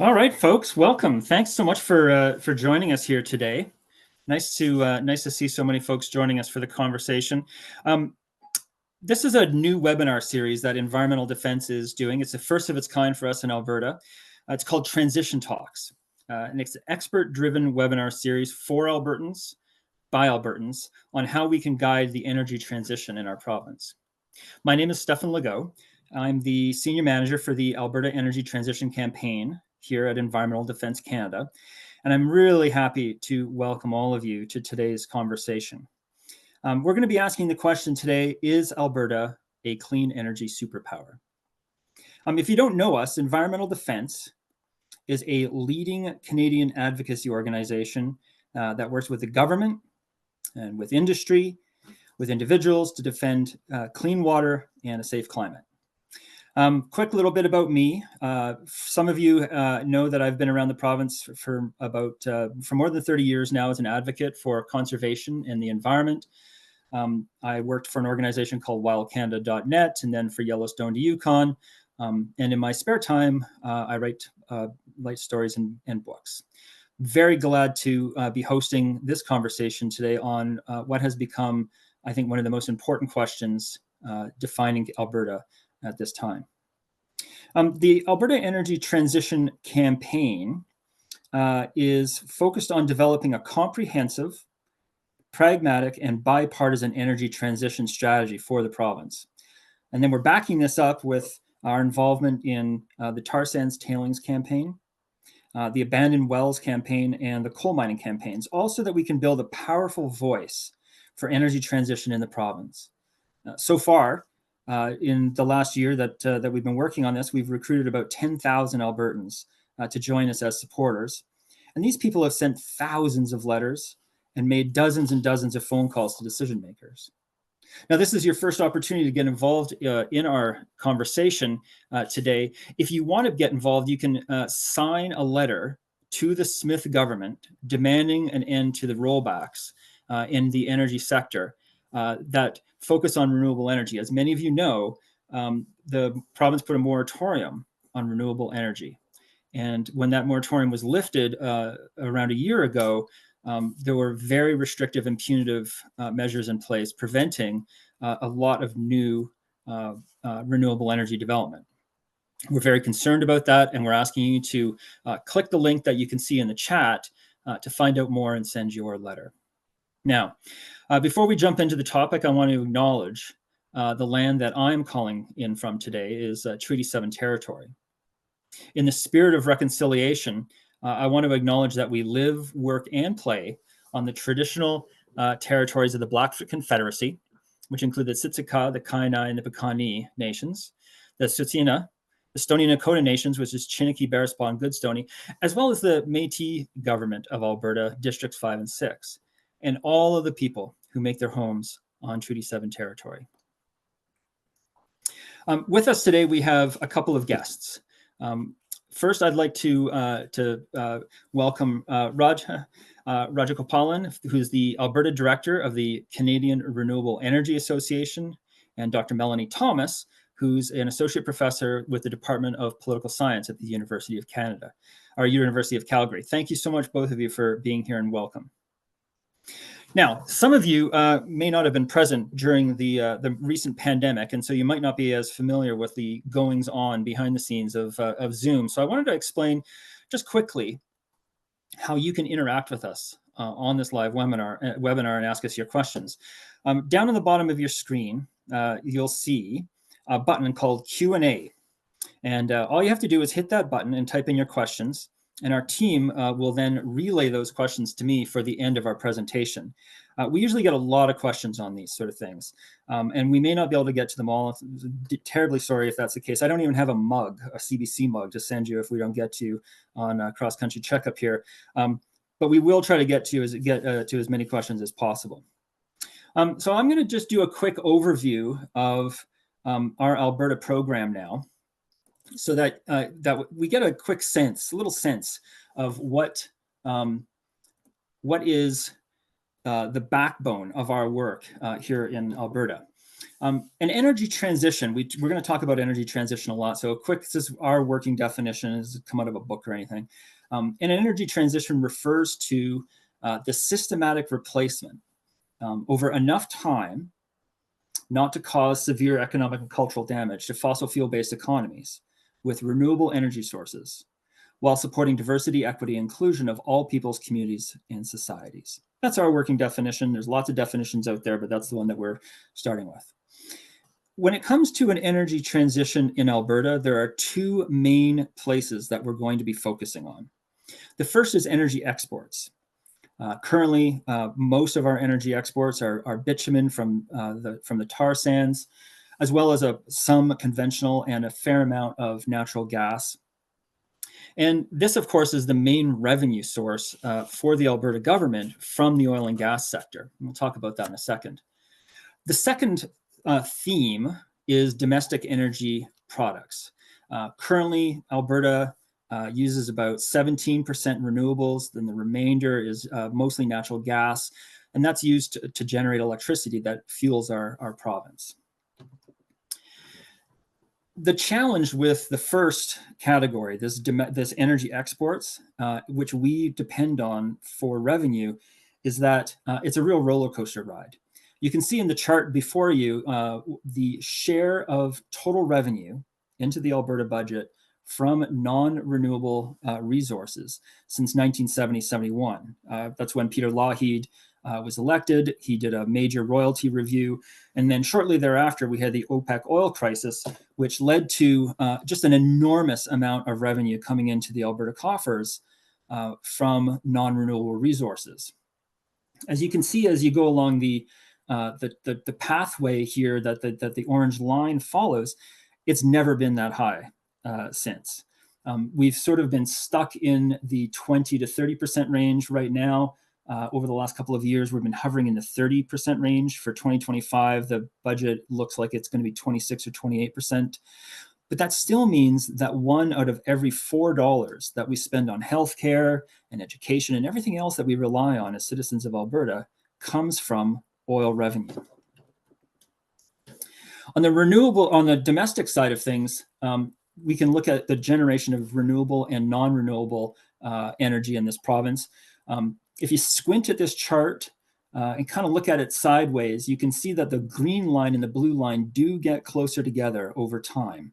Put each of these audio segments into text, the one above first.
All right, folks, welcome. Thanks so much for joining us here today. Nice to see so many folks joining us for the conversation. Um, this is a new webinar series that Environmental Defense is doing. It's the first of its kind for us in Alberta. It's called Transition Talks, and it's an expert-driven webinar series for Albertans by Albertans on how we can guide the energy transition in our province. My name is Stefan Legault. I'm the Senior Manager for the Alberta Energy Transition Campaign here at Environmental Defense Canada, and I'm really happy to welcome all of you to today's conversation. We're going to be asking the question today, is Alberta a clean energy superpower? If you don't know us, Environmental Defense is a leading Canadian advocacy organization that works with the government and with industry, with individuals to defend clean water and a safe climate. Quick little bit about me. Some of you know that I've been around the province for more than 30 years now as an advocate for conservation and the environment. I worked for an organization called wildcanada.net and then for Yellowstone to Yukon. And in my spare time, I write light stories and books. Very glad to be hosting this conversation today on what has become, I think, one of the most important questions defining Alberta at this time. The Alberta Energy Transition Campaign is focused on developing a comprehensive, pragmatic, and bipartisan energy transition strategy for the province. And then we're backing this up with our involvement in the tar sands tailings campaign, the abandoned wells campaign, and the coal mining campaigns, all so that we can build a powerful voice for energy transition in the province. So far, in the last year that we've been working on this, we've recruited about 10,000 Albertans to join us as supporters. And these people have sent thousands of letters and made dozens and dozens of phone calls to decision makers. Now, this is your first opportunity to get involved in our conversation today. If you want to get involved, you can sign a letter to the Smith government demanding an end to the rollbacks in the energy sector that focus on renewable energy. As many of you know, the province put a moratorium on renewable energy. And when that moratorium was lifted around a year ago, there were very restrictive and punitive measures in place preventing a lot of new renewable energy development. We're very concerned about that, and we're asking you to click the link that you can see in the chat to find out more and send your letter. Now, before we jump into the topic, I want to acknowledge the land that I'm calling in from today is Treaty 7 territory. In the spirit of reconciliation, I want to acknowledge that we live, work, and play on the traditional territories of the Blackfoot Confederacy, which include the Siksika, the Kainai, and the Piikani nations, the Tsuut'ina, the Stoney Nakoda nations, which is Chiniki, Bearspaw, and Goodstoney, as well as the Métis government of Alberta, Districts 5 and 6, and all of the people who make their homes on Treaty 7 territory. With us today, we have a couple of guests. First, I'd like to welcome Rajagopalan, who's the Alberta Director of the Canadian Renewable Energy Association, and Dr. Melanie Thomas, who's an Associate Professor with the Department of Political Science at the University of Canada, or University of Calgary. Thank you so much, both of you, for being here and welcome. Now, some of you may not have been present during the recent pandemic, and so you might not be as familiar with the goings-on behind the scenes of Zoom. So I wanted to explain just quickly how you can interact with us on this live webinar and ask us your questions. Down on the bottom of your screen, you'll see a button called Q&A. And all you have to do is hit that button and type in your questions. And our team will then relay those questions to me for the end of our presentation. We usually get a lot of questions on these sort of things, and we may not be able to get to them all. Terribly sorry if that's the case. I don't even have a mug, a CBC mug, to send you if we don't get to you on cross-country checkup here. But we will try to get to as many questions as possible. So I'm going to just do a quick overview of our Alberta program now, so that we get a quick sense, a little sense of what is the backbone of our work here in Alberta. An energy transition, we're going to talk about energy transition a lot. So this is our working definition, has come out of a book or anything. An energy transition refers to the systematic replacement over enough time not to cause severe economic and cultural damage to fossil fuel-based economies with renewable energy sources, while supporting diversity, equity, and inclusion of all peoples, communities, and societies. That's our working definition. There's lots of definitions out there, but that's the one that we're starting with. When it comes to an energy transition in Alberta, there are two main places that we're going to be focusing on. The first is energy exports. Currently, most of our energy exports are bitumen from the tar sands, as well as some conventional and a fair amount of natural gas. And this, of course, is the main revenue source for the Alberta government from the oil and gas sector. And we'll talk about that in a second. The second theme is domestic energy products. Currently, Alberta uses about 17% renewables, then the remainder is mostly natural gas, and that's used to generate electricity that fuels our province. The challenge with the first category, this energy exports, which we depend on for revenue, is that it's a real roller coaster ride. You can see in the chart before you the share of total revenue into the Alberta budget from non-renewable resources since 1970-71. That's when Peter Lougheed was elected. He did a major royalty review. And then shortly thereafter, we had the OPEC oil crisis, which led to just an enormous amount of revenue coming into the Alberta coffers from non-renewable resources. As you can see, as you go along the pathway here that the orange line follows, it's never been that high since. We've sort of been stuck in the 20 to 30% range right now. Over the last couple of years, we've been hovering in the 30% range. For 2025, the budget looks like it's going to be 26 or 28%. But that still means that $1 out of every $4 that we spend on healthcare and education and everything else that we rely on as citizens of Alberta comes from oil revenue. On the domestic side of things, we can look at the generation of renewable and non-renewable energy in this province. If you squint at this chart and kind of look at it sideways, you can see that the green line and the blue line do get closer together over time.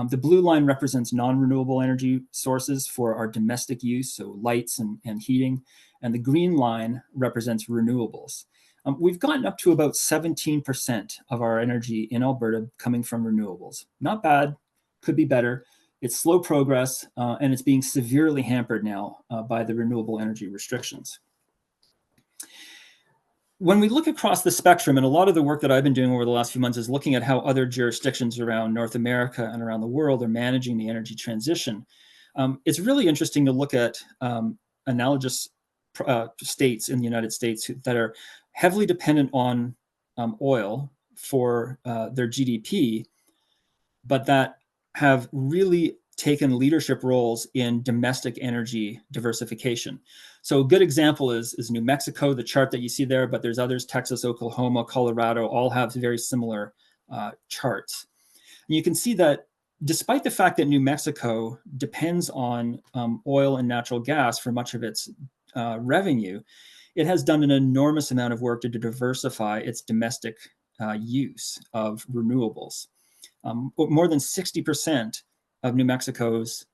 The blue line represents non-renewable energy sources for our domestic use, so lights and heating, and the green line represents renewables. We've gotten up to about 17% of our energy in Alberta coming from renewables. Not bad, could be better. It's slow progress, and it's being severely hampered now by the renewable energy restrictions. When we look across the spectrum, and a lot of the work that I've been doing over the last few months is looking at how other jurisdictions around North America and around the world are managing the energy transition, it's really interesting to look at analogous states in the United States that are heavily dependent on oil for their GDP, but that have really taken leadership roles in domestic energy diversification. So a good example is New Mexico, the chart that you see there, but there's others, Texas, Oklahoma, Colorado, all have very similar charts. And you can see that despite the fact that New Mexico depends on oil and natural gas for much of its revenue, it has done an enormous amount of work to diversify its domestic use of renewables. More than 60% of New Mexico's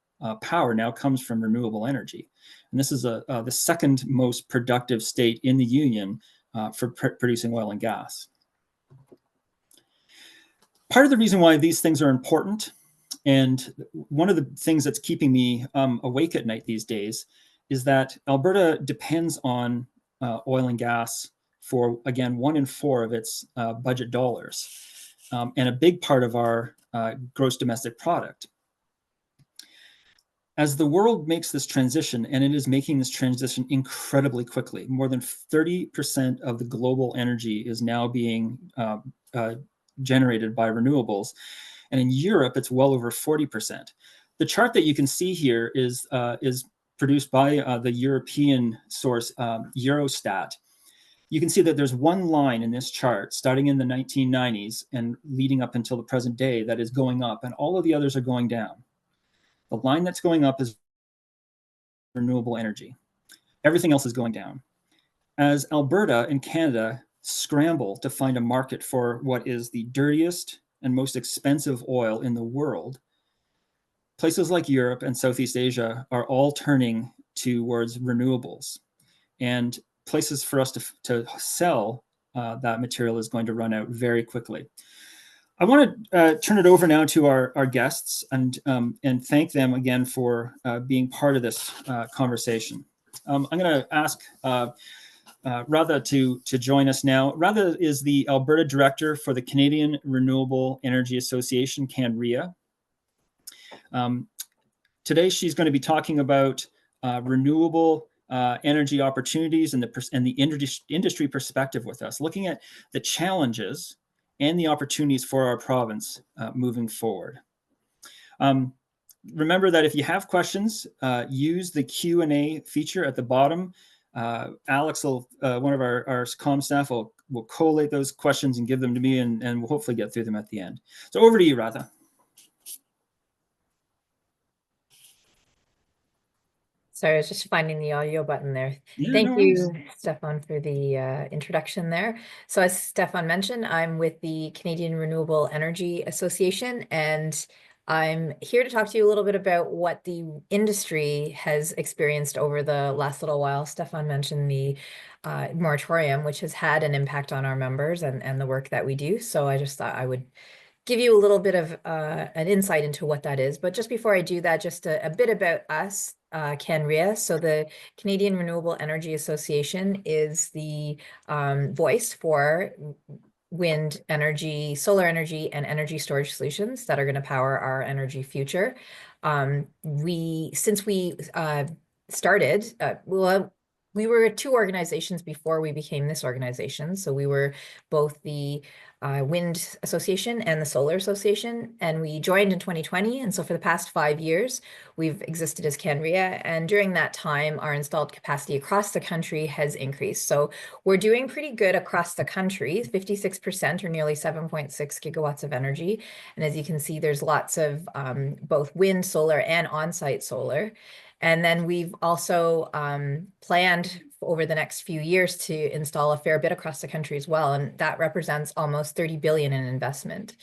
power now comes from renewable energy. And this is the second most productive state in the union for producing oil and gas. Part of the reason why these things are important, and one of the things that's keeping me awake at night these days, is that Alberta depends on oil and gas for, again, 1 in 4 of its budget dollars, and a big part of our gross domestic product. As the world makes this transition, and it is making this transition incredibly quickly, more than 30% of the global energy is now being generated by renewables. And in Europe, it's well over 40%. The chart that you can see here is produced by the European source, Eurostat. you can see that there's one line in this chart starting in the 1990s and leading up until the present day that is going up, and all of the others are going down. The line that's going up is renewable energy. Everything else is going down. As Alberta and Canada scramble to find a market for what is the dirtiest and most expensive oil in the world, places like Europe and Southeast Asia are all turning towards renewables. And places for us to sell that material is going to run out very quickly. I want to turn it over now to our guests and thank them again for being part of this conversation. I'm going to ask Radha to join us now. Radha is the Alberta Director for the Canadian Renewable Energy Association, CanREA. Today, she's going to be talking about renewable energy opportunities and the industry perspective with us, looking at the challenges and the opportunities for our province moving forward. Remember that if you have questions, use the Q&A feature at the bottom. Alex will, one of our comm staff will collate those questions and give them to me, and we'll hopefully get through them at the end. So over to you, Radha. Sorry, I was just finding the audio button there. Yeah, Thank no you, worries. Stefan, for the introduction there. So as Stefan mentioned, I'm with the Canadian Renewable Energy Association, and I'm here to talk to you a little bit about what the industry has experienced over the last little while. Stefan mentioned the moratorium, which has had an impact on our members and the work that we do. So I just thought I would give you a little bit of an insight into what that is. But just before I do that, just a bit about us, CanREA. So the Canadian Renewable Energy Association is the voice for wind energy, solar energy, and energy storage solutions that are going to power our energy future. Since we started, well, we were two organizations before we became this organization. So we were both the Wind Association and the Solar Association, and we joined in 2020. And so for the past 5 years, we've existed as CanREA. And during that time, our installed capacity across the country has increased. So we're doing pretty good across the country, 56% or nearly 7.6 gigawatts of energy. And as you can see, there's lots of both wind, solar, and on-site solar. And then we've also planned over the next few years to install a fair bit across the country as well. And that represents almost 30 billion in investment.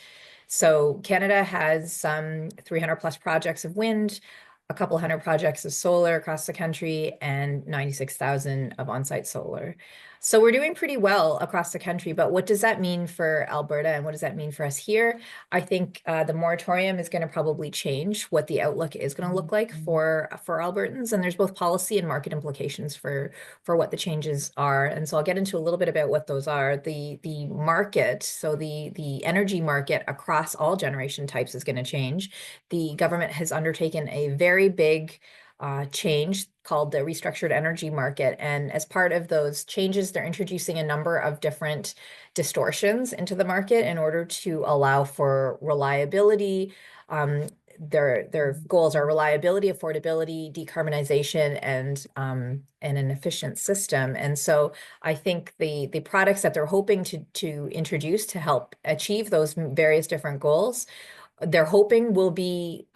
So Canada has some 300 plus projects of wind, a couple hundred projects of solar across the country, and 96,000 of on-site solar. So we're doing pretty well across the country, but what does that mean for Alberta and what does that mean for us here? I think the moratorium is going to probably change what the outlook is going to look like for Albertans, and there's both policy and market implications for what the changes are. And so I'll get into a little bit about what those are. The market, so the energy market across all generation types is going to change. The government has undertaken a very big change called the restructured energy market. And as part of those changes, they're introducing a number of different distortions into the market in order to allow for reliability. Their goals are reliability, affordability, decarbonization, and an efficient system. And so I think the products that they're hoping to introduce to help achieve those various different goals, they're hoping will be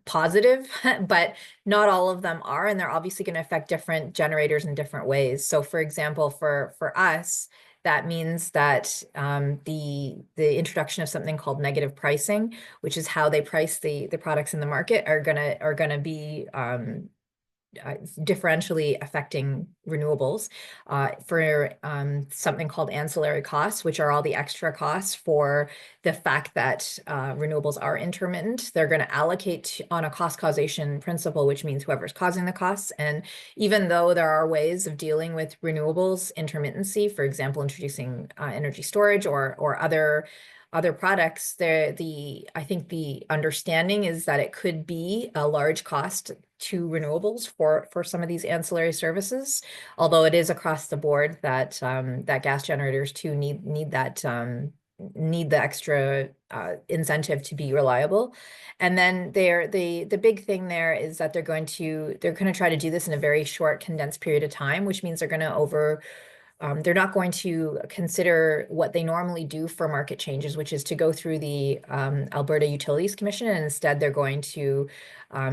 positive, but not all of them are, and they're obviously going to affect different generators in different ways. So for example, for us, that means that the introduction of something called negative pricing, which is how they price the products in the market, are gonna be differentially affecting renewables for something called ancillary costs, which are all the extra costs for the fact that renewables are intermittent. They're going to allocate on a cost causation principle, which means whoever's causing the costs. And even though there are ways of dealing with renewables intermittency, for example, introducing energy storage or other products, I think the understanding is that it could be a large cost to renewables for some of these ancillary services, although it is across the board that that gas generators too need the extra incentive to be reliable. And then the big thing there is that they're going to try to do this in a very short condensed period of time, which means they're going to they're not going to consider what they normally do for market changes, which is to go through the Alberta Utilities Commission, and instead they're going to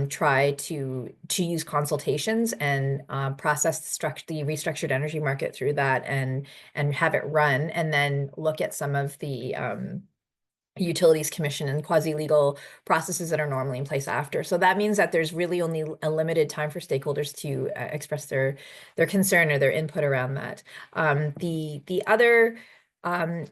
try to use consultations and process the restructured energy market through that, and have it run, and then look at some of the Utilities Commission and quasi-legal processes that are normally in place after. So that means that there's really only a limited time for stakeholders to express their concern or their input around that. The other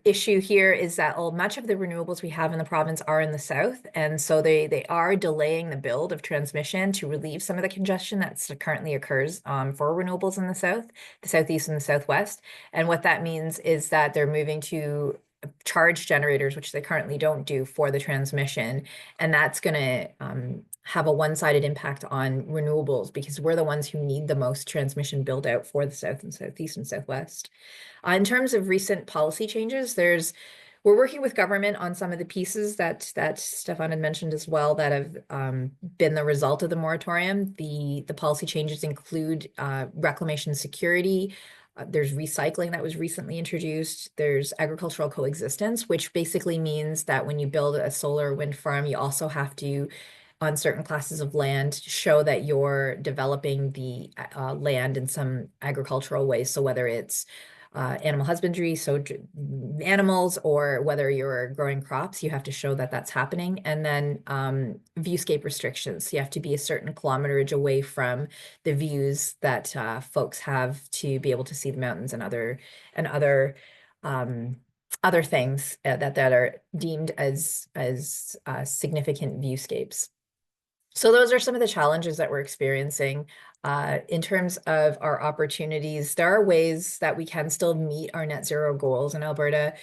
issue here is that much of the renewables we have in the province are in the south, and so they are delaying the build of transmission to relieve some of the congestion that currently occurs for renewables in the south, the southeast and the southwest. And what that means is that they're moving to charge generators, which they currently don't do for the transmission. And that's going to have a one-sided impact on renewables, because we're the ones who need the most transmission build out for the south and southeast and southwest. In terms of recent policy changes, we're working with government on some of the pieces that Stefan had mentioned as well that have been the result of the moratorium. The policy changes include reclamation security. There's recycling that was recently introduced. There's agricultural coexistence, which basically means that when you build a solar or wind farm, you also have to, on certain classes of land, show that you're developing the land in some agricultural ways. So whether it's animal husbandry, so animals, or whether you're growing crops, you have to show that that's happening. And then viewscape restrictions. You have to be a certain kilometerage away from the views that folks have to be able to see the mountains and other things that are deemed as significant viewscapes. So those are some of the challenges that we're experiencing. In terms of our opportunities, there are ways that we can still meet our net zero goals in Alberta.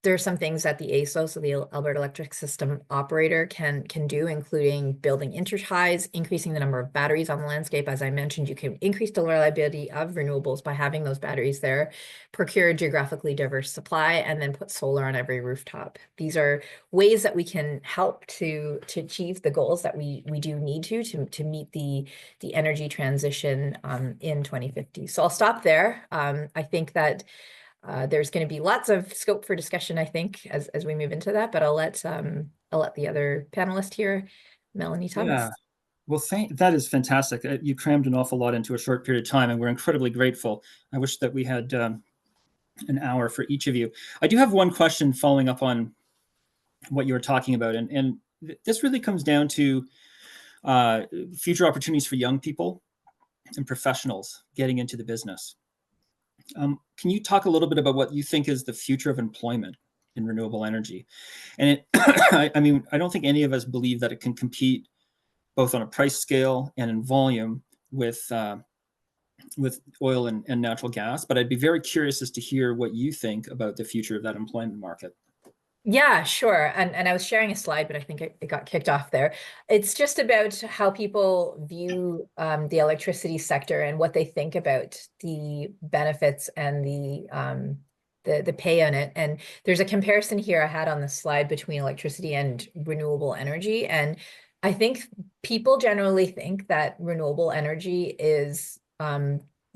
There are some things that the ASO, so the Alberta Electric System Operator, can do, including building interties, increasing the number of batteries on the landscape. As I mentioned, you can increase the reliability of renewables by having those batteries there, procure geographically diverse supply, and then put solar on every rooftop. These are ways that we can help to achieve the goals that we do need to meet the energy transition in 2050. So I'll stop there. I think that there's going to be lots of scope for discussion, I think, as we move into that. But I'll let the other panelist here, Melanie Thomas. Yeah, well, that is fantastic. You crammed an awful lot into a short period of time, and we're incredibly grateful. I wish that we had an hour for each of you. I do have one question following up on what you were talking about, and this really comes down to future opportunities for young people and professionals getting into the business. Can you talk a little bit about what you think is the future of employment in renewable energy? And I mean, I don't think any of us believe that it can compete both on a price scale and in volume with oil and natural gas. But I'd be very curious as to hear what you think about the future of that employment market. Yeah, sure. And I was sharing a slide, but I think it got kicked off there. It's just about how people view the electricity sector and what they think about the benefits and the pay on it. And there's a comparison here I had on the slide between electricity and renewable energy. And I think people generally think that renewable energy is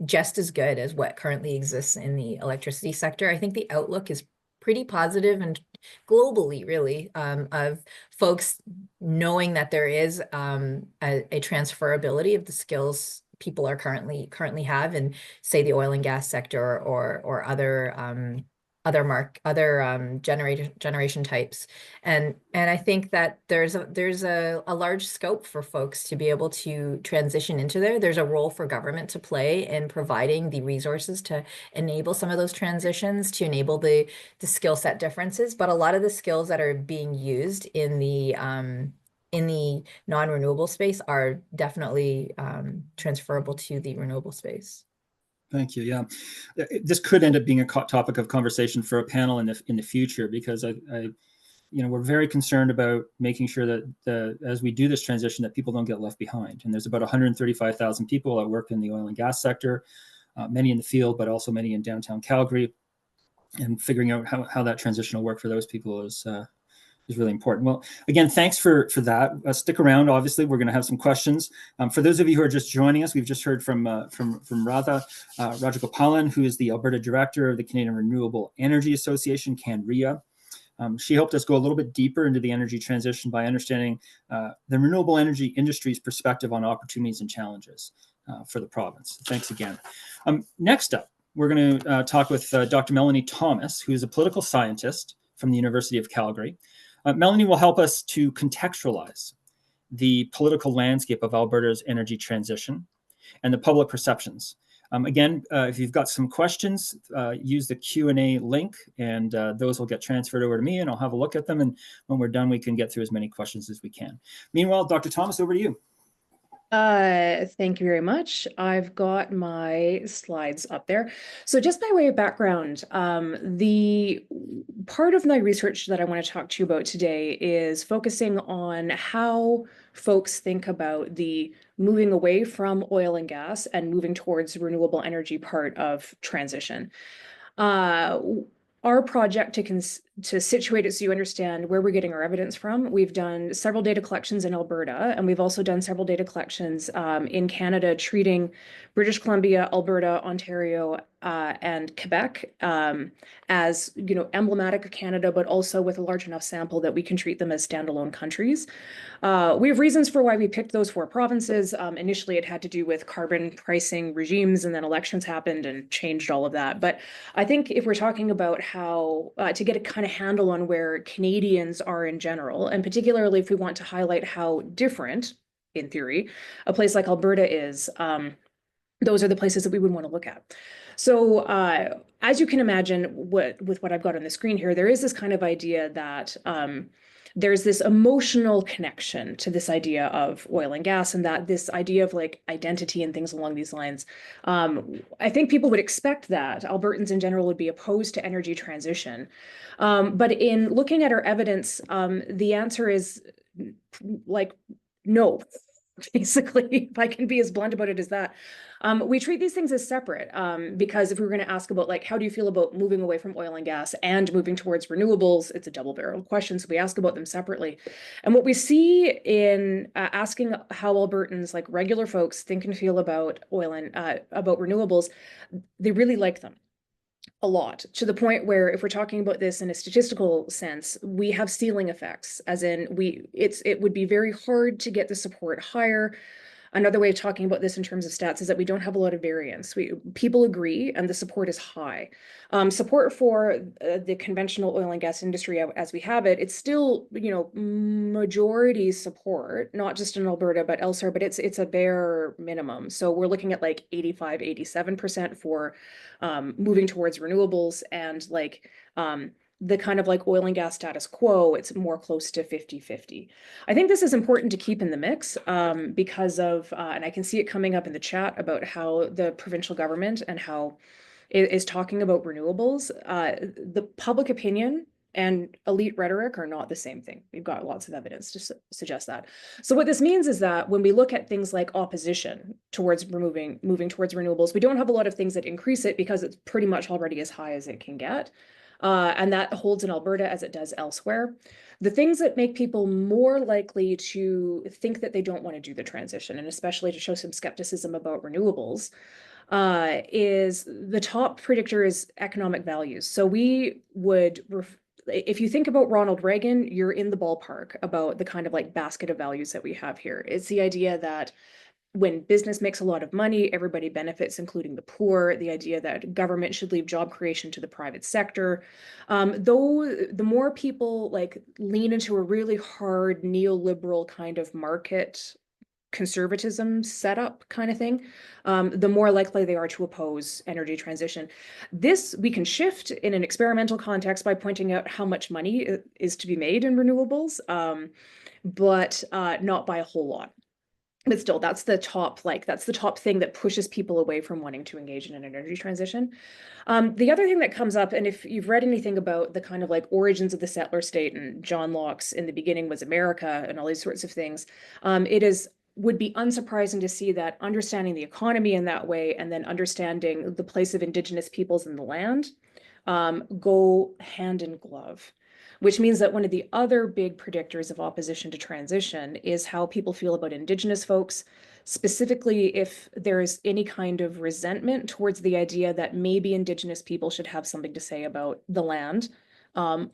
just as good as what currently exists in the electricity sector. I think the outlook is pretty positive, and globally, really, of folks knowing that there is a transferability of the skills people are currently have in, say, the oil and gas sector or other generation types, and I think that there's a large scope for folks to be able to transition into there. There's a role for government to play in providing the resources to enable some of those transitions, to enable the skill set differences. But a lot of the skills that are being used in the non-renewable space are definitely transferable to the renewable space. Thank you. Yeah, this could end up being a topic of conversation for a panel in the future, because we're very concerned about making sure that as we do this transition, that people don't get left behind. And there's about 135,000 people that work in the oil and gas sector, many in the field, but also many in downtown Calgary. And figuring out how that transition will work for those people is is really important. Well, again, thanks for that. Stick around. Obviously, we're going to have some questions. For those of you who are just joining us, we've just heard from Radha Rajagopalan, who is the Alberta Director of the Canadian Renewable Energy Association, CanREA. She helped us go a little bit deeper into the energy transition by understanding the renewable energy industry's perspective on opportunities and challenges for the province. Thanks again. Next up, we're going to talk with Dr. Melanie Thomas, who is a political scientist from the University of Calgary. Melanie will help us to contextualize the political landscape of Alberta's energy transition and the public perceptions. Again, if you've got some questions, use the Q&A link, and those will get transferred over to me, and I'll have a look at them. And when we're done, we can get through as many questions as we can. Meanwhile, Dr. Thomas, over to you. Thank you very much. I've got my slides up there. So just by way of background, the part of my research that I want to talk to you about today is focusing on how folks think about the moving away from oil and gas and moving towards renewable energy part of transition. Our project to situate it so you understand where we're getting our evidence from. We've done several data collections in Alberta, and we've also done several data collections in Canada, treating British Columbia, Alberta, Ontario, and Quebec as emblematic of Canada, but also with a large enough sample that we can treat them as standalone countries. We have reasons for why we picked those 4 provinces. Initially, it had to do with carbon pricing regimes, and then elections happened and changed all of that. But I think if we're talking about how to get a kind of handle on where Canadians are in general, and particularly if we want to highlight how different, in theory, a place like Alberta is, those are the places that we would want to look at. So as you can imagine, with what I've got on the screen here, there is this kind of idea that there's this emotional connection to this idea of oil and gas, and that this idea of like identity and things along these lines. I think people would expect that Albertans in general would be opposed to energy transition. But in looking at our evidence, the answer is like, no. Basically, if I can be as blunt about it as that. We treat these things as separate because if we were going to ask about like, how do you feel about moving away from oil and gas and moving towards renewables, it's a double-barreled question, so we ask about them separately. And what we see in asking how Albertans, like regular folks, think and feel about oil and about renewables, they really like them a lot, to the point where if we're talking about this in a statistical sense, we have ceiling effects, as in it would be very hard to get the support higher. Another way of talking about this in terms of stats is that we don't have a lot of variance. People agree, and the support is high. Support for the conventional oil and gas industry as we have it, it's still, majority support, not just in Alberta, but elsewhere, but it's a bare minimum. So we're looking at like 85, 87% for moving towards renewables, and like the kind of like oil and gas status quo, it's more close to 50-50. I think this is important to keep in the mix because of, and I can see it coming up in the chat about how the provincial government and how it is talking about renewables. The public opinion and elite rhetoric are not the same thing. We've got lots of evidence to suggest that. So what this means is that when we look at things like opposition towards moving towards renewables, we don't have a lot of things that increase it because it's pretty much already as high as it can get. And that holds in Alberta as it does elsewhere. The things that make people more likely to think that they don't want to do the transition, and especially to show some skepticism about renewables, is the top predictor is economic values. So we would, if you think about Ronald Reagan, you're in the ballpark about the kind of like basket of values that we have here. It's the idea that when business makes a lot of money, everybody benefits, including the poor. The idea that government should leave job creation to the private sector. Though the more people like lean into a really hard neoliberal kind of market conservatism setup kind of thing, the more likely they are to oppose energy transition. This we can shift in an experimental context by pointing out how much money is to be made in renewables, but not by a whole lot. But still, that's the top thing that pushes people away from wanting to engage in an energy transition. The other thing that comes up, and if you've read anything about the kind of like origins of the settler state and John Locke's "In the Beginning Was America" and all these sorts of things, would be unsurprising to see that understanding the economy in that way, and then understanding the place of Indigenous peoples in the land, go hand in glove. which means that one of the other big predictors of opposition to transition is how people feel about Indigenous folks, specifically if there's any kind of resentment towards the idea that maybe Indigenous people should have something to say about the land,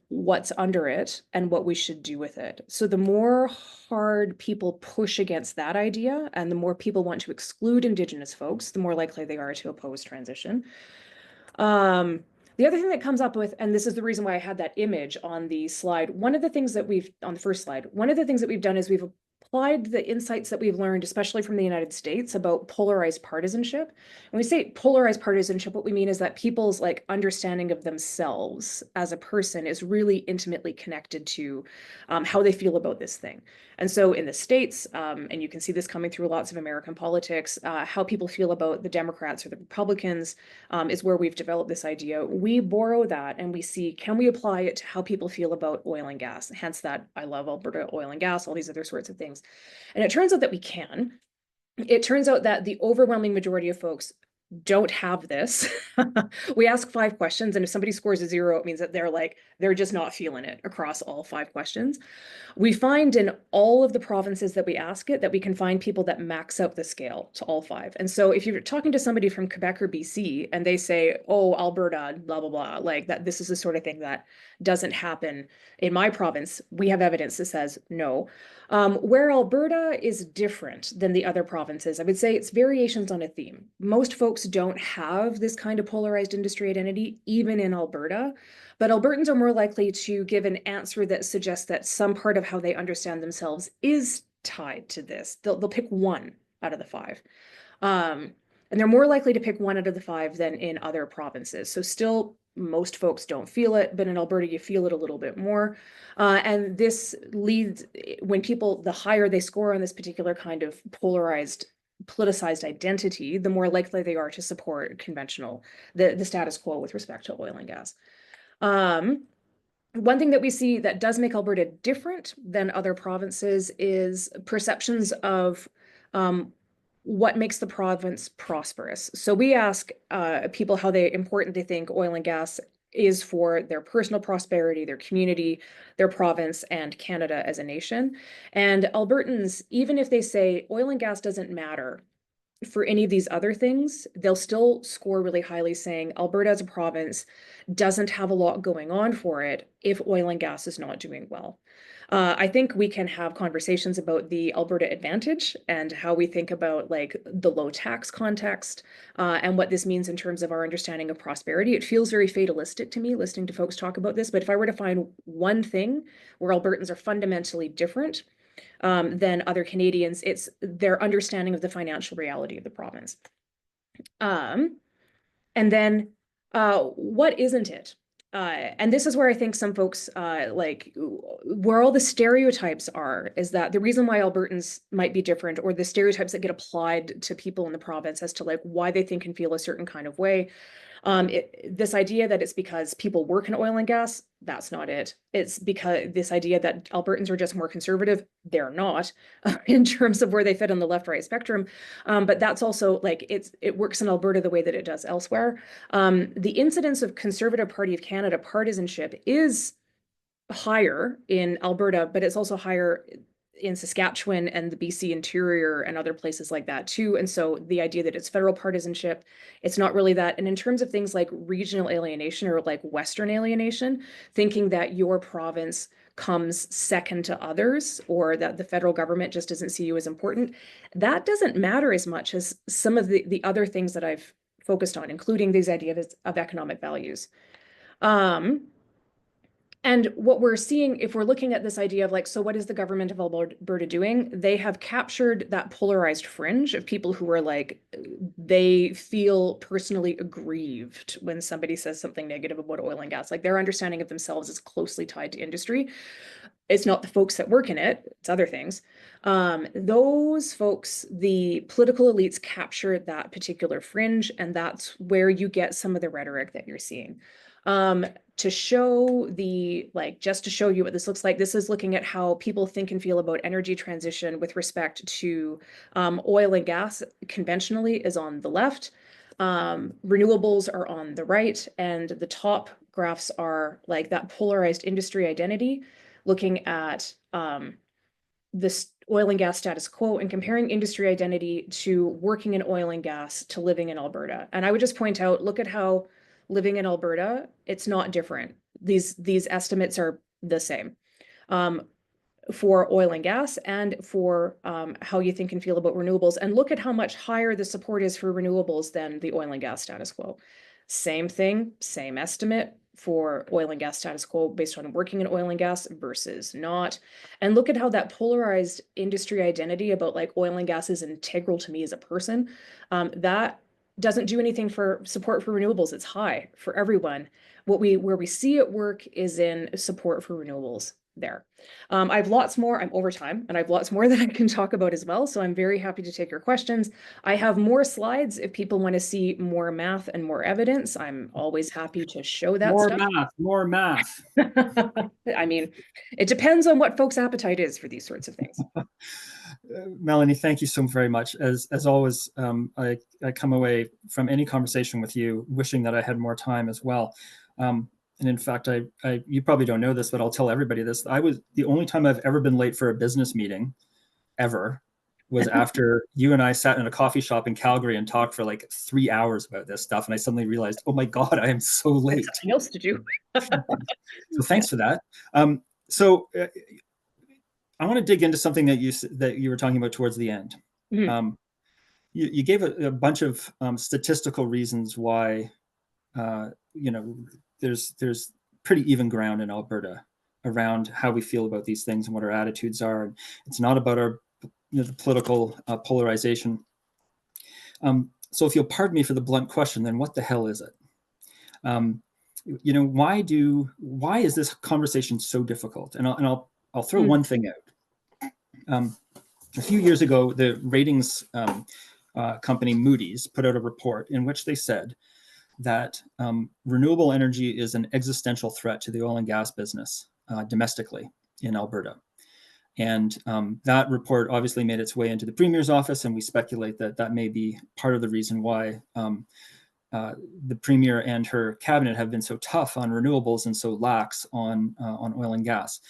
what's under it, and what we should do with it. So the more hard people push against that idea, and the more people want to exclude Indigenous folks, the more likely they are to oppose transition. The other thing that comes up with, and this is the reason why I had that image on the slide, on the first slide, one of the things that we've done is we've applied the insights that we've learned, especially from the United States, about polarized partisanship. When we say polarized partisanship, what we mean is that people's like understanding of themselves as a person is really intimately connected to how they feel about this thing. And so in the States, and you can see this coming through lots of American politics, how people feel about the Democrats or the Republicans is where we've developed this idea. We borrow that and we see, can we apply it to how people feel about oil and gas? Hence that I love Alberta oil and gas, all these other sorts of things. And it turns out that we can. It turns out that the overwhelming majority of folks don't have this. We ask 5 questions, and if somebody scores a 0, it means that they're just not feeling it across all 5 questions. We find in all of the provinces that we ask it, that we can find people that max out the scale to all 5. And so if you're talking to somebody from Quebec or BC and they say, oh, Alberta, blah, blah, blah, like that, this is the sort of thing that doesn't happen in my province, we have evidence that says no. Where Alberta is different than the other provinces, I would say it's variations on a theme. Most folks don't have this kind of polarized industry identity, even in Alberta. But Albertans are more likely to give an answer that suggests that some part of how they understand themselves is tied to this. They'll pick 1 out of the 5. And they're more likely to pick 1 out of the 5 than in other provinces. So still, most folks don't feel it, but in Alberta, you feel it a little bit more. And this leads, when people, the higher they score on this particular kind of politicized identity, the more likely they are to support conventional, the status quo with respect to oil and gas. One thing that we see that does make Alberta different than other provinces is perceptions of what makes the province prosperous. So we ask people how important they think oil and gas is for their personal prosperity, their community, their province, and Canada as a nation. And Albertans, even if they say oil and gas doesn't matter for any of these other things, they'll still score really highly, saying Alberta as a province doesn't have a lot going on for it if oil and gas is not doing well. I think we can have conversations about the Alberta advantage and how we think about like the low tax context and what this means in terms of our understanding of prosperity. It feels very fatalistic to me listening to folks talk about this, but if I were to find one thing where Albertans are fundamentally different than other Canadians, it's their understanding of the financial reality of the province. And then what isn't it? And this is where I think some folks, where all the stereotypes are, is that the reason why Albertans might be different, or the stereotypes that get applied to people in the province as to like why they think and feel a certain kind of way. This idea that it's because people work in oil and gas, that's not it. It's because this idea that Albertans are just more conservative, they're not in terms of where they fit on the left-right spectrum. But that's also like, it works in Alberta the way that it does elsewhere. The incidence of Conservative Party of Canada partisanship is higher in Alberta, but it's also higher in Saskatchewan and the BC interior and other places like that too. And so the idea that it's federal partisanship, it's not really that. And in terms of things like regional alienation or like Western alienation, thinking that your province comes second to others or that the federal government just doesn't see you as important, that doesn't matter as much as some of the other things that I've focused on, including these ideas of economic values. And what we're seeing, if we're looking at this idea of like, so what is the government of Alberta doing? They have captured that polarized fringe of people who are like, they feel personally aggrieved when somebody says something negative about oil and gas. Like their understanding of themselves is closely tied to industry. It's not the folks that work in it, it's other things. Those folks, the political elites capture that particular fringe, and that's where you get some of the rhetoric that you're seeing. To show just to show you what this looks like, this is looking at how people think and feel about energy transition with respect to oil and gas conventionally is on the left. Renewables are on the right, and the top graphs are like that polarized industry identity, looking at this oil and gas status quo and comparing industry identity to working in oil and gas to living in Alberta. And I would just point out, look at how living in Alberta, it's not different. These estimates are the same. For oil and gas and for how you think and feel about renewables. And look at how much higher the support is for renewables than the oil and gas status quo. Same thing, same estimate for oil and gas status quo based on working in oil and gas versus not. And look at how that polarized industry identity about like oil and gas is integral to me as a person, that doesn't do anything for support for renewables. It's high for everyone. Where we see it work is in support for renewables there. I have lots more. I'm over time, and I have lots more that I can talk about as well. So I'm very happy to take your questions. I have more slides if people want to see more math and more evidence. I'm always happy to show that More stuff. math, more math. I mean, it depends on what folks' appetite is for these sorts of things. Melanie, thank you so very much. As always, I come away from any conversation with you wishing that I had more time as well. And in fact, you probably don't know this, but I'll tell everybody this. The only time I've ever been late for a business meeting ever was after you and I sat in a coffee shop in Calgary and talked for like 3 hours about this stuff. And I suddenly realized, oh my God, I am so late. Something else to do. So thanks for that. So I want to dig into something that you were talking about towards the end. Mhm. You gave a bunch of statistical reasons why there's pretty even ground in Alberta around how we feel about these things and what our attitudes are. And it's not about our the political polarization. So if you'll pardon me for the blunt question, then what the hell is it? Why is this conversation so difficult? And I'll throw one thing out. A few years ago, the ratings company Moody's put out a report in which they said that renewable energy is an existential threat to the oil and gas business domestically in Alberta. And that report obviously made its way into the Premier's office, and we speculate that that may be part of the reason why the Premier and her cabinet have been so tough on renewables and so lax on oil and gas.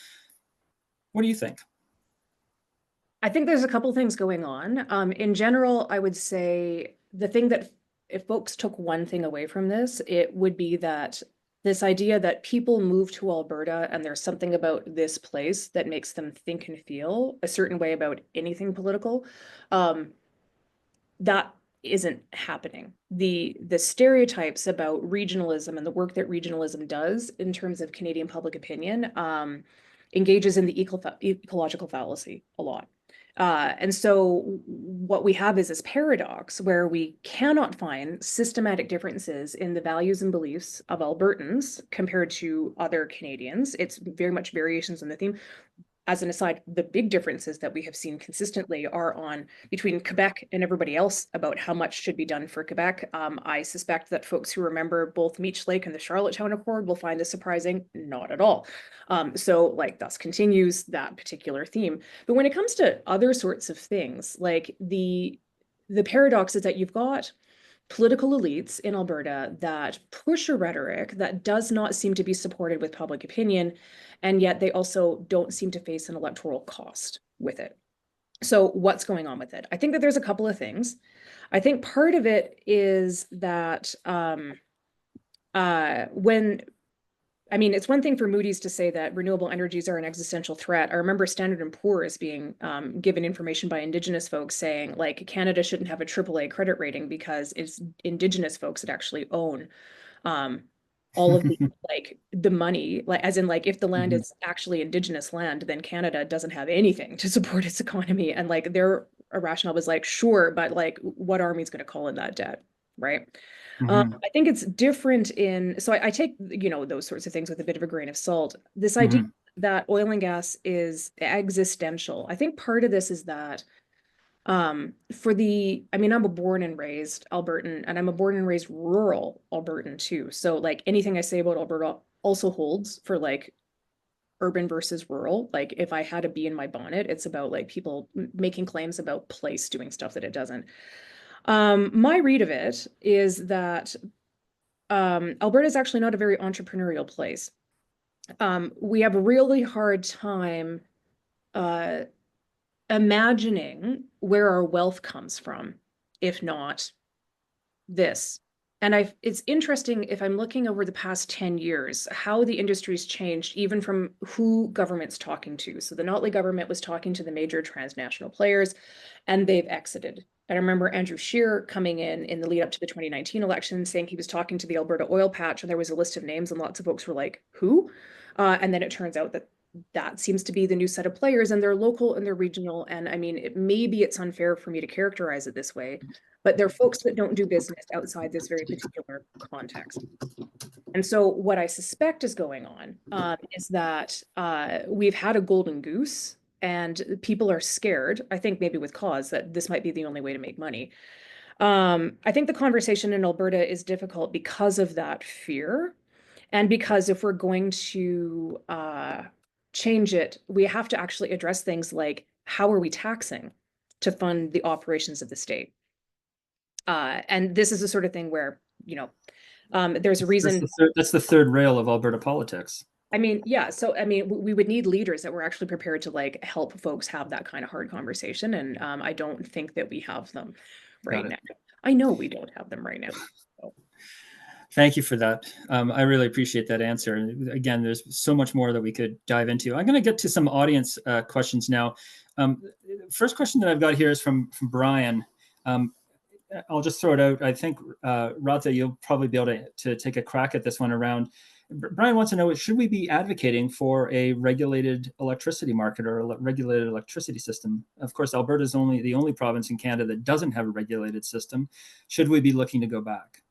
What do you think? I think there's a couple things going on. In general, I would say the thing that if folks took one thing away from this, it would be that this idea that people move to Alberta and there's something about this place that makes them think and feel a certain way about anything political, that isn't happening. The stereotypes about regionalism and the work that regionalism does in terms of Canadian public opinion engages in the ecological fallacy a lot. And so what we have is this paradox where we cannot find systematic differences in the values and beliefs of Albertans compared to other Canadians. It's very much variations in the theme. As an aside, the big differences that we have seen consistently are on between Quebec and everybody else about how much should be done for Quebec. I suspect that folks who remember both Meech Lake and the Charlottetown Accord will find this surprising. Not at all. So like thus continues that particular theme. But when it comes to other sorts of things, like the paradox is that you've got political elites in Alberta that push a rhetoric that does not seem to be supported with public opinion, and yet they also don't seem to face an electoral cost with it. So what's going on with it? I think that there's a couple of things. I think part of it is that it's one thing for Moody's to say that renewable energies are an existential threat. I remember Standard & Poor's being given information by Indigenous folks saying, like, Canada shouldn't have a AAA credit rating because it's Indigenous folks that actually own all of the the money, like as in like if the land is actually Indigenous land, then Canada doesn't have anything to support its economy. And like their rationale was like, sure, but like what army's going to call in that debt, right? I think it's different so I take, those sorts of things with a bit of a grain of salt. This idea that oil and gas is existential. I think part of this is that I'm a born and raised Albertan, and I'm a born and raised rural Albertan too. So like anything I say about Alberta also holds for like urban versus rural. Like if I had a bee in my bonnet, it's about like people making claims about place doing stuff that it doesn't. My read of it is that Alberta is actually not a very entrepreneurial place. We have a really hard time imagining where our wealth comes from, if not this. And it's interesting if I'm looking over the past 10 years, how the industry's changed, even from who government's talking to. So the Notley government was talking to the major transnational players, and they've exited. I remember Andrew Scheer coming in the lead up to the 2019 election, saying he was talking to the Alberta oil patch, and there was a list of names, and lots of folks were like, who? And then it turns out that that seems to be the new set of players, and they're local and they're regional. And I mean, maybe it's unfair for me to characterize it this way, but they're folks that don't do business outside this very particular context. And so what I suspect is going on is that we've had a golden goose and people are scared, I think maybe with cause, that this might be the only way to make money. I think the conversation in Alberta is difficult because of that fear. And because if we're going to change it, we have to actually address things like, how are we taxing to fund the operations of the state? And this is the sort of thing where, there's a reason. That's the third rail of Alberta politics. I mean, yeah. So, I mean, we would need leaders that were actually prepared to like help folks have that kind of hard conversation. And I don't think that we have them right now. I know we don't have them right now. So. Thank you for that. I really appreciate that answer. And again, there's so much more that we could dive into. I'm going to get to some audience questions now. First question that I've got here is from Brian. I'll just throw it out. I think, Radha, you'll probably be able to take a crack at this one around. Brian wants to know, should we be advocating for a regulated electricity market or a regulated electricity system? Of course, Alberta is the only province in Canada that doesn't have a regulated system. Should we be looking to go back?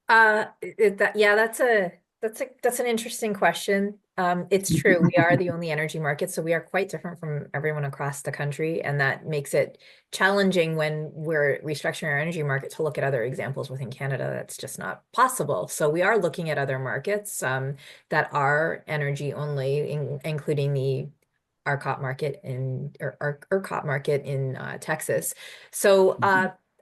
That's an interesting question. It's true. We are the only energy market, so we are quite different from everyone across the country, and that makes it challenging when we're restructuring our energy market to look at other examples within Canada. That's just not possible. So we are looking at other markets that are energy only, including the ERCOT market in Texas. So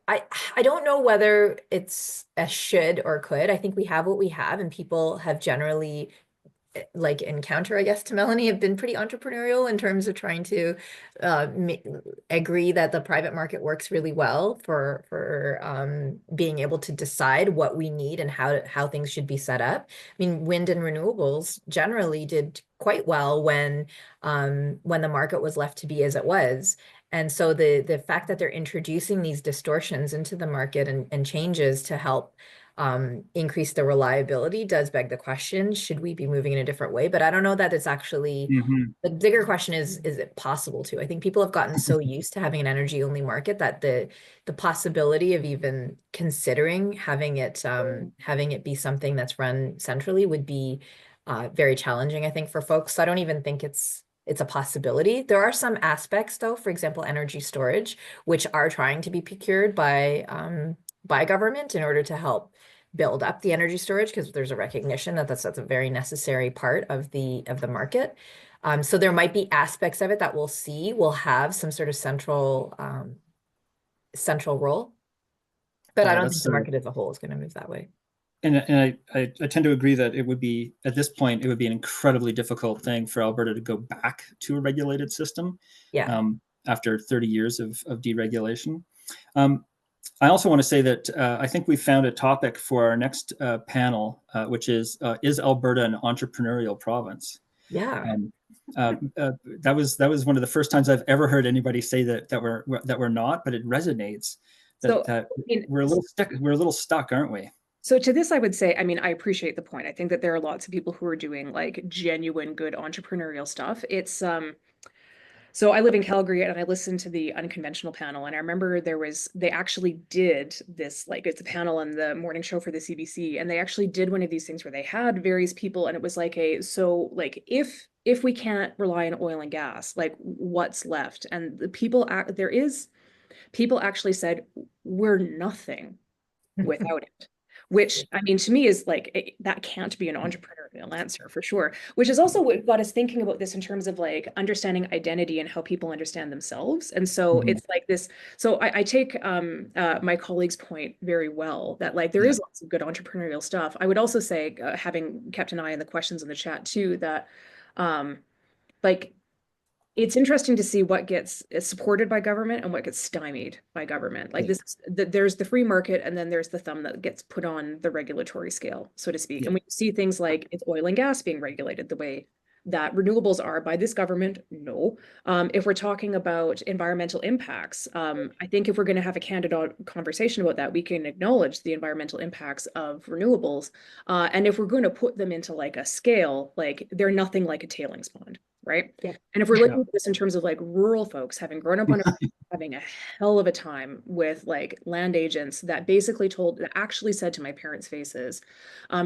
I don't know whether it's a should or could. I think we have what we have, and people have generally, like in counter, I guess, to Melanie, have been pretty entrepreneurial in terms of trying to agree that the private market works really well for being able to decide what we need and how things should be set up. I mean, wind and renewables generally did quite well when the market was left to be as it was. And so the fact that they're introducing these distortions into the market and changes to help increase the reliability does beg the question, should we be moving in a different way? But I don't know that it's actually, the bigger question is it possible to? I think people have gotten so used to having an energy only market that the possibility of even considering having it be something that's run centrally would be very challenging, I think, for folks. So I don't even think it's a possibility. There are some aspects, though, for example, energy storage, which are trying to be procured by government in order to help build up the energy storage, because there's a recognition that that's a very necessary part of the market. So there might be aspects of it that we'll see will have some sort of central role, but I don't think the market as a whole is going to move that way. And I tend to agree that it would be, at this point, it would be an incredibly difficult thing for Alberta to go back to a regulated system. Yeah. After 30 years of deregulation. I also want to say that I think we found a topic for our next panel, which is Alberta an entrepreneurial province? Yeah. That was one of the first times I've ever heard anybody say that we're not, but it resonates. We're a little stuck, aren't we? So to this, I would say, I mean, I appreciate the point. I think that there are lots of people who are doing like genuine good entrepreneurial stuff. It's so I live in Calgary and I listened to the unconventional panel, and I remember they actually did this, like it's a panel on the morning show for the CBC, and they actually did one of these things where they had various people, and it was like if we can't rely on oil and gas, like what's left? And the people actually said, we're nothing without it. which I mean, to me is like, that can't be an entrepreneurial answer for sure, which is also what got us thinking about this in terms of like understanding identity and how people understand themselves. And so Mhm. it's like this, so I take my colleague's point very well, that like there Yeah. is lots of good entrepreneurial stuff. I would also say, having kept an eye on the questions in the chat too, that like it's interesting to see what gets supported by government and what gets stymied by government. Like Yeah. there's the free market, and then there's the thumb that gets put on the regulatory scale, so to speak. Yeah. And we see things like, it's oil and gas being regulated the way that renewables are by this government? No. If we're talking about environmental impacts, I think if we're going to have a candid conversation about that, we can acknowledge the environmental impacts of renewables. And if we're going to put them into like a scale, like they're nothing like a tailings pond, right? Yeah. And if we're Yeah. looking at this in terms of like rural folks having grown up on having a hell of a time with like land agents that basically that actually said to my parents' faces,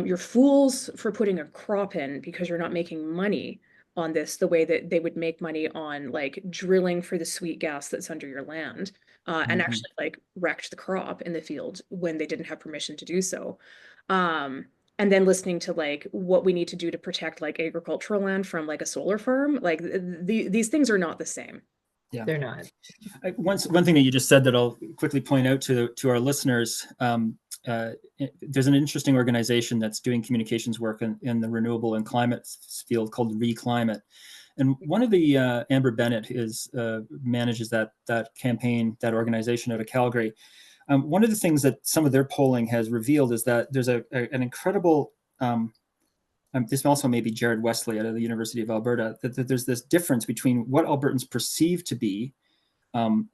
you're fools for putting a crop in because you're not making money on this the way that they would make money on like drilling for the sweet gas that's under your land, and Mhm. actually like wrecked the crop in the field when they didn't have permission to do so. And then listening to like what we need to do to protect like agricultural land from like a solar farm, like these things are not the same. Yeah. They're not. One thing that you just said that I'll quickly point out to our listeners, there's an interesting organization that's doing communications work in the renewable and climate field called Reclimate. And one of the Amber Bennett manages that campaign, that organization out of Calgary. One of the things that some of their polling has revealed is that there's an incredible this also may be Jared Wesley out of the University of Alberta, that there's this difference between what Albertans perceive to be